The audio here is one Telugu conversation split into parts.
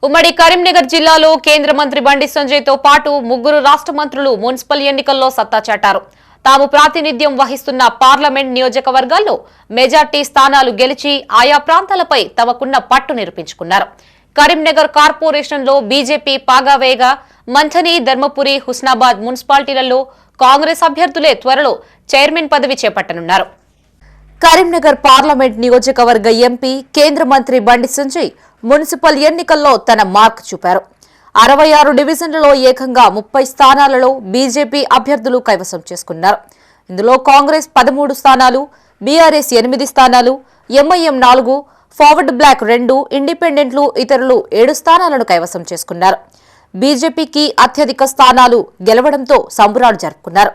ఉమ్మడి కరీంనగర్ జిల్లాలో కేంద్ర మంత్రి బండి సంజయ్ తో పాటు ముగ్గురు రాష్ట్ర మంత్రులు మున్సిపల్ ఎన్నికల్లో సత్తా చాటారు. తాము ప్రాతినిధ్యం వహిస్తున్న పార్లమెంట్ నియోజకవర్గాల్లో మెజార్టీ స్థానాలు గెలిచి ఆయా ప్రాంతాలపై తమకున్న పట్టు నిరూపించుకున్నారు. కరీంనగర్ కార్పొరేషన్లో బీజేపీ పాగావేగా మంథని, ధర్మపురి, హుస్నాబాద్ మున్సిపాలిటీలలో కాంగ్రెస్ అభ్యర్థులే త్వరలో చైర్మన్ పదవి చేపట్టనున్నారు. కరీంనగర్ పార్లమెంట్ నియోజకవర్గ ఎంపీ కేంద్ర మంత్రి బండి సంజయ్ మున్సిపల్ ఎన్నికల్లో తన మార్క్ చూపారు. 66 డివిజన్లలో ఏకంగా 30 స్థానాలలో బీజేపీ అభ్యర్థులు కైవసం చేసుకున్నారు. ఇందులో కాంగ్రెస్ 13 స్థానాలు, బీఆర్ఎస్ 8 స్థానాలు, ఎంఐఎం 4, ఫార్వర్డ్ బ్లాక్ 2, ఇండిపెండెంట్లు ఇతరులు 7 స్థానాలను కైవసం చేసుకున్నారు. బీజేపీకి అత్యధిక స్థానాలు గెలవడంతో సంబరాలు జరుపుకున్నారు.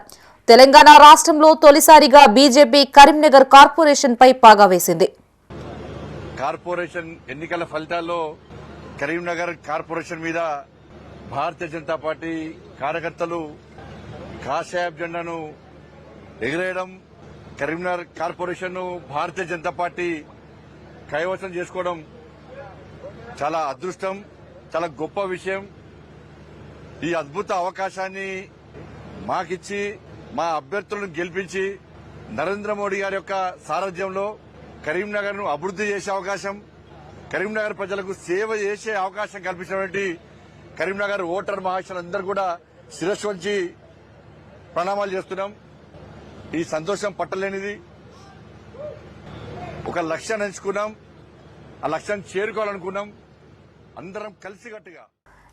తెలంగాణ రాష్ట్రంలో తొలిసారిగా బీజేపీ కరీంనగర్ కార్పొరేషన్ పై పాగా వేసింది. కార్పొరేషన్ ఎన్నికల ఫలితాల్లో కరీంనగర్ కార్పొరేషన్ మీద భారతీయ జనతా పార్టీ కార్యకర్తలు కాషాయపు జెండాను ఎగిరేయడం, కరీంనగర్ కార్పొరేషన్ ను భారతీయ జనతా పార్టీ కైవసం చేసుకోవడం చాలా అదృష్టం, చాలా గొప్ప విషయం. ఈ అద్భుత అవకాశాన్ని మాకిచ్చి మా అభ్యర్థులను గెలిపించి నరేంద్ర మోడీ గారి యొక్క సారథ్యంలో కరీంనగర్ ను అభివృద్ది చేసే అవకాశం, కరీంనగర్ ప్రజలకు సేవ చేసే అవకాశం కల్పించినటువంటి కరీంనగర్ ఓటర్ మహాశయులందరూ కూడా శిరస్సు వంచి ప్రణామాలు చేస్తున్నాం. ఈ సంతోషం పట్టలేనిది. ఒక లక్ష్యాన్ని ఎంచుకున్నాం, ఆ లక్ష్యాన్ని చేరుకోవాలనుకున్నాం అందరం కలిసికట్టుగా.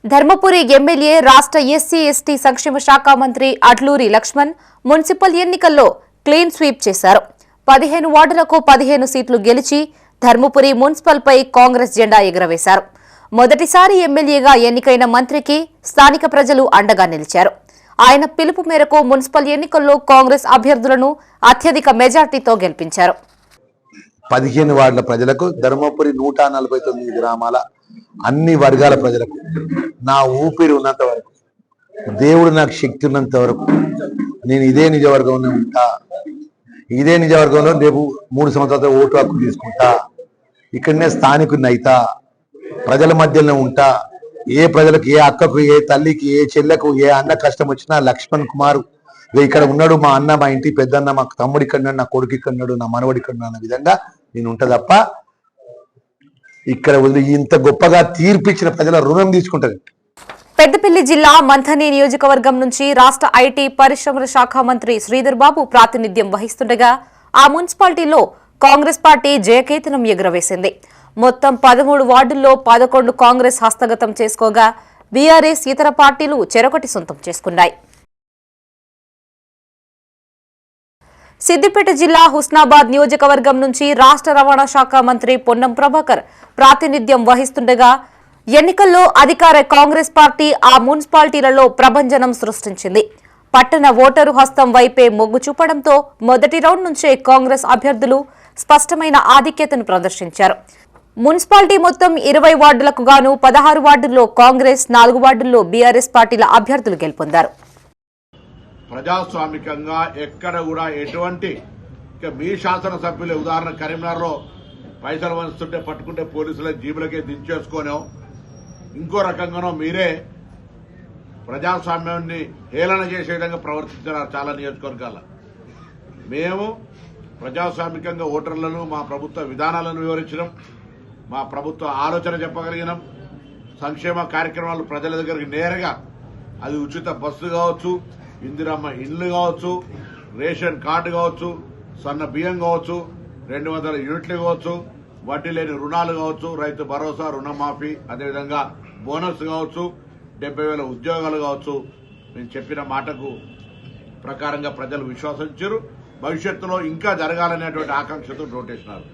ధర్మపురి ఎమ్మెల్యే, రాష్ట్ర ఎస్సీ ఎస్టీ సంక్షేమ శాఖ మంత్రి అడ్లూరి లక్ష్మణ్ మున్సిపల్ ఎన్నికల్లో క్లీన్ స్వీప్ చేశారు. 15 వార్డులకు 15 సీట్లు గెలిచి ధర్మపురి మున్సిపల్ పై కాంగ్రెస్ జెండా ఎగురవేశారు. మొదటిసారి ఎమ్మెల్యేగా ఎన్నికైన మంత్రికి స్థానిక ప్రజలు అండగా నిలిచారు. ఆయన పిలుపు మేరకు మున్సిపల్ ఎన్నికల్లో కాంగ్రెస్ అభ్యర్థులను అత్యధిక మెజార్టీతో గెలిపించారు. 15 వార్డుల ప్రజలకు, ధర్మపురి 149 గ్రామాల అన్ని వర్గాల ప్రజలకు నా ఊపిరి ఉన్నంత వరకు, దేవుడు నాకు శక్తి ఉన్నంత వరకు నేను ఇదే నిజవర్గంలో ఉంటా. ఇదే నిజవర్గంలో రేపు 3 సంవత్సరాల ఓటు హక్కు తీసుకుంటా. ఇక్కడనే స్థానికుని అయితా, ప్రజల మధ్యలో ఉంటా. ఏ ప్రజలకు, ఏ అక్కకు, ఏ తల్లికి, ఏ చెల్లెకు, ఏ అన్న కష్టం వచ్చినా లక్ష్మణ్ కుమార్ ఇక్కడ ఉన్నాడు, మా అన్న, మా ఇంటి పెద్దన్న, మా తమ్ముడు ఇక్కడ ఉన్నాడు, నా కొడుకు ఇక్కడ ఉన్నాడు, నా మనవడి ఇక్కడ ఉన్నాడు అన్న విధంగా నేను ఉంటా తప్ప ఇక్కడ వదిలి ఇంత గొప్పగా తీర్పిచ్చిన ప్రజల రుణం తీసుకుంటది. పెద్దపల్లి జిల్లా మంథని నియోజకవర్గం నుంచి రాష్ట్ర ఐటీ పరిశ్రమల శాఖ మంత్రి శ్రీధర్ బాబు ప్రాతినిధ్యం వహిస్తుండగా ఆ మున్సిపాలిటీలో కాంగ్రెస్ పార్టీ జయకేతనం ఎగురవేసింది. మొత్తం 13 వార్డుల్లో 11 కాంగ్రెస్ హస్తగతం చేసుకోగా బీఆర్ఎస్ ఇతర పార్టీలు చెరొకటి సొంతం చేసుకున్నాయి. సిద్దిపేట జిల్లా హుస్నాబాద్ నియోజకవర్గం నుంచి రాష్ట్ర రవాణా శాఖ మంత్రి పొన్నం ప్రభాకర్ ప్రాతినిధ్యం వహిస్తుండగా ఎన్నికల్లో అధికార కాంగ్రెస్ పార్టీ ఆ మున్సిపాలిటీలలో ప్రభంజనం సృష్టించింది. పట్టణ ఓటరు హస్తం వైపే మొగ్గు చూపడంతో మొదటి రౌండ్ నుంచే కాంగ్రెస్ అభ్యర్థులు స్పష్టమైన ఆధిక్యతను ప్రదర్శించారు. మున్సిపాలిటీ మొత్తం 20 వార్డులకు గాను 16 వార్డుల్లో కాంగ్రెస్, 4 వార్డుల్లో బీఆర్ఎస్ పార్టీల అభ్యర్థులు గెలుపొందారు. ప్రజాస్వామికంగా ఎక్కడ కూడా ఎటువంటి మీ శాసనసభ్యులు, ఉదాహరణ కరీంనగర్ లో పైసలు వంచుతుంటే పట్టుకుంటే పోలీసుల జీబులకే దించేసుకోనో, ఇంకో రకంగానో మీరే ప్రజాస్వామ్యాన్ని హేళన చేసే విధంగా ప్రవర్తించారు చాలా నియోజకవర్గాల. మేము ప్రజాస్వామికంగా ఓటర్లను, మా ప్రభుత్వ విధానాలను వివరించడం, మా ప్రభుత్వ ఆలోచన చెప్పగలిగినాం. సంక్షేమ కార్యక్రమాలు ప్రజల దగ్గరికి నేరుగా, అది ఉచిత బస్సు కావచ్చు, ఇందిరమ్మ ఇండ్లు కావచ్చు, రేషన్ కార్డు కావచ్చు, సన్న బియ్యం కావచ్చు, 200 యూనిట్లు కావచ్చు, వడ్డీ లేని రుణాలు కావచ్చు, రైతు భరోసా, రుణమాఫీ, అదేవిధంగా బోనస్ కావచ్చు, 70,000 ఉద్యోగాలు కావచ్చు. మేము చెప్పిన మాటకు ప్రకారంగా ప్రజలు విశ్వసించారు. భవిష్యత్తులో ఇంకా జరగాలనేటువంటి ఆకాంక్షతో ఓటేసినారు.